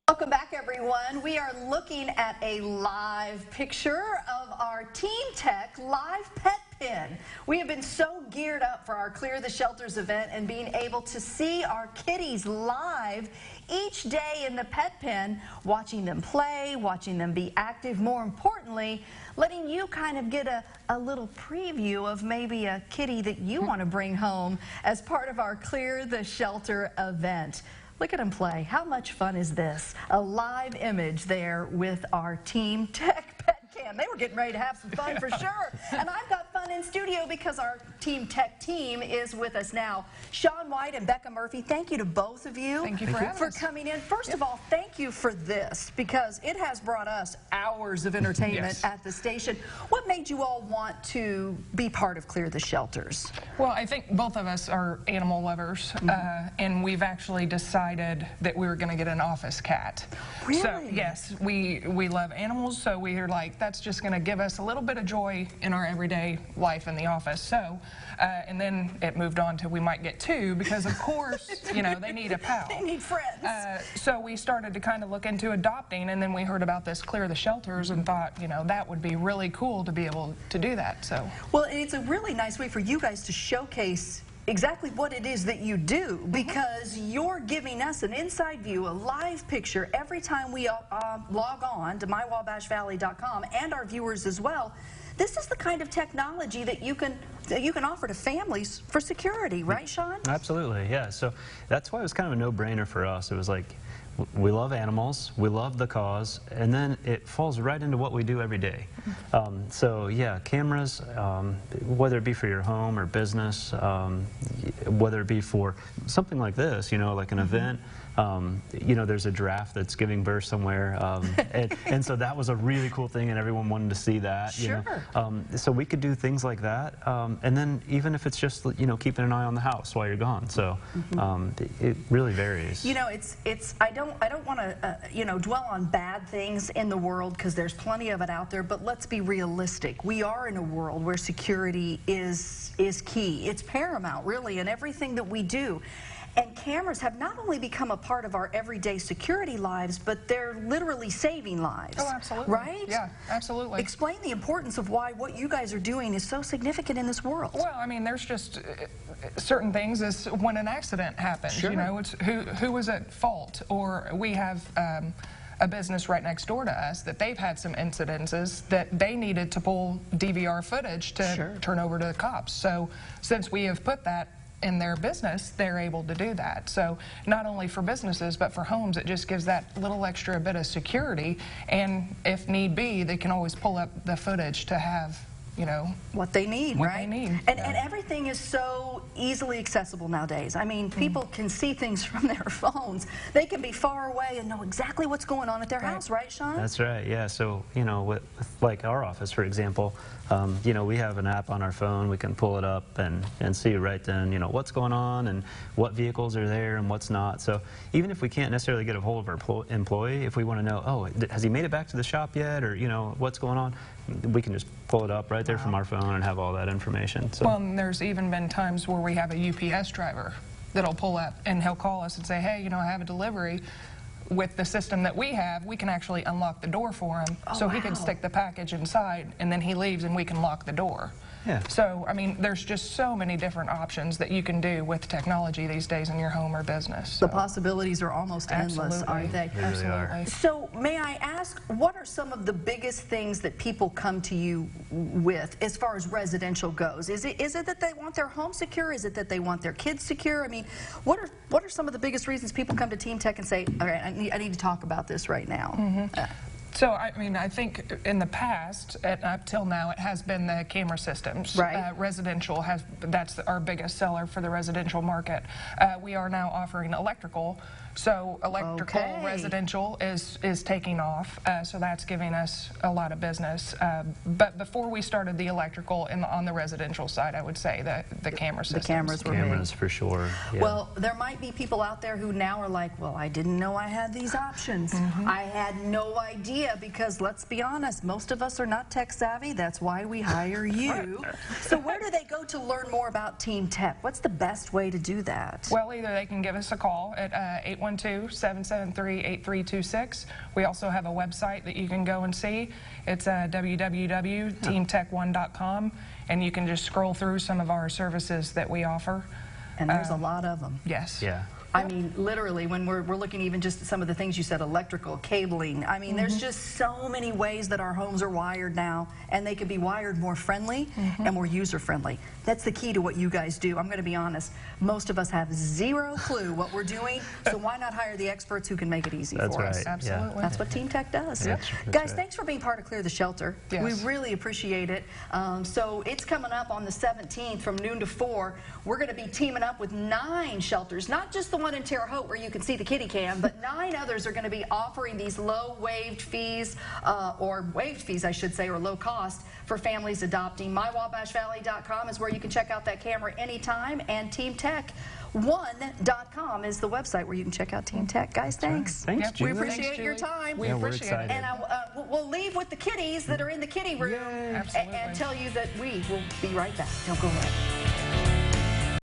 Welcome back, everyone. We are looking at a live picture of our Team Tech live pet pen. We have been so geared up for our Clear the Shelters event and being able to see our kitties live each day in the pet pen, watching them play, watching them be active, more importantly, letting you kind of get a little preview of maybe a kitty that you want to bring home as part of our Clear the Shelter event. Look at them play. How much fun is this? A live image there with our Team Tech pet cam. They were getting ready to have some fun for sure. And I've got fun in studio because our Team Tech team is with us now. Sean White and Becca Murphy, thank you to both of you. Thank you for coming in. First of all, thank you for this because it has brought us hours of entertainment at the station. What made you all want to be part of Clear the Shelters? Well, I think both of us are animal lovers, and we've actually decided that we were going to get an office cat. Really? So, yes, we love animals, so we are like, that's just going to give us a little bit of joy in our everyday life in the office. So, and then it moved on to we might get two because, of course, you know, they need a pal. They need friends. So we started to kind of look into adopting, and then we heard about this Clear the Shelters and thought, you know, that would be really cool to be able to do that. So. Well, and it's a really nice way for you guys to showcase exactly what it is that you do, because you're giving us an inside view, a live picture every time we log on to mywabashvalley.com, and our viewers as well. This is the kind of technology that you can offer to families for security, right, Sean? Absolutely, yeah. So that's why it was kind of a no-brainer for us. It was like, we love animals, we love the cause, and then it falls right into what we do every day. So yeah, cameras, whether it be for your home or business, whether it be for something like this, you know, like an event. You know, there's a giraffe that's giving birth somewhere, and so that was a really cool thing, and everyone wanted to see that. Sure. You know? So we could do things like that, and then even if it's just, you know, keeping an eye on the house while you're gone. So it really varies. You know, I don't want to you know, dwell on bad things in the world because there's plenty of it out there. But let's be realistic. We are in a world where security is key. It's paramount, really, in everything that we do. And cameras have not only become a part of our everyday security lives, but they're literally saving lives. Oh, absolutely. Right? Yeah, absolutely. Explain the importance of why what you guys are doing is so significant in this world. Well, I mean, there's just certain things as when an accident happens. Sure. You know, it's who was at fault, or we have a business right next door to us that they've had some incidences that they needed to pull DVR footage to turn over to the cops. So since we have put that in their business, they're able to do that. So not only for businesses, but for homes, it just gives that little extra bit of security. And if need be, they can always pull up the footage to have, you know, what they need, what right? they need. And everything is so easily accessible nowadays. I mean, people can see things from their phones. They can be far away and know exactly what's going on at their house, right, Sean? That's right, yeah. So, you know, with like our office, for example, you know, we have an app on our phone. We can pull it up and see right then, you know, what's going on and what vehicles are there and what's not. So even if we can't necessarily get a hold of our employee, if we want to know, oh, has he made it back to the shop yet, or, you know, what's going on, we can just pull it up right there from our phone and have all that information. So. Well, and there's even been times where we have a UPS driver that'll pull up and he'll call us and say, hey, you know, I have a delivery. With the system that we have, we can actually unlock the door for him, so he can stick the package inside, and then he leaves and we can lock the door. Yeah. So, I mean, there's just so many different options that you can do with technology these days in your home or business. So. The possibilities are almost endless, aren't they? They really are. So may I ask, what are some of the biggest things that people come to you with as far as residential goes? Is it that they want their home secure? Is it that they want their kids secure? I mean, what are some of the biggest reasons people come to Team Tech and say, all right, I need to talk about this right now? So, I mean, I think in the past, up till now, it has been the camera systems. Right. Residential that's our biggest seller for the residential market. We are now offering electrical. So electrical residential is taking off, so that's giving us a lot of business. But before we started the electrical on the residential side, I would say the camera systems. The cameras were big. For sure. Yeah. Well, there might be people out there who now are like, well, I didn't know I had these options. I had no idea, because let's be honest, most of us are not tech savvy. That's why we hire you. So where do they go to learn more about Team Tech? What's the best way to do that? Well, either they can give us a call at 812-773-8326. We also have a website that you can go and see. It's www.teamtech1.com, and you can just scroll through some of our services that we offer. And there's a lot of them. Yes. Yeah. I mean, literally, when we're looking even just at some of the things you said, electrical, cabling, I mean, there's just so many ways that our homes are wired now, and they could be wired more friendly and more user-friendly. That's the key to what you guys do. I'm going to be honest, most of us have zero clue what we're doing, so why not hire the experts who can make it easy That's for right. us? Absolutely. Yeah. That's what Team Tech does. That's Guys, right. thanks for being part of Clear the Shelter. Yes. We really appreciate it. So it's coming up on the 17th from noon to 4. We're going to be teaming up with 9 shelters, not just the one in Terre Haute where you can see the kitty cam, but 9 others are going to be offering these low waived fees, or waived fees, I should say, or low cost for families adopting. MyWabashValley.com is where you can check out that camera anytime, and TeamTech1.com is the website where you can check out Team Tech. Guys, thanks. Thanks, Yep. Julie. We appreciate Thanks, your Julie. time. We Yeah, we're appreciate excited. it. And we'll leave with the kitties that are in the kitty room Absolutely. and tell you that we will be right back. Don't go away.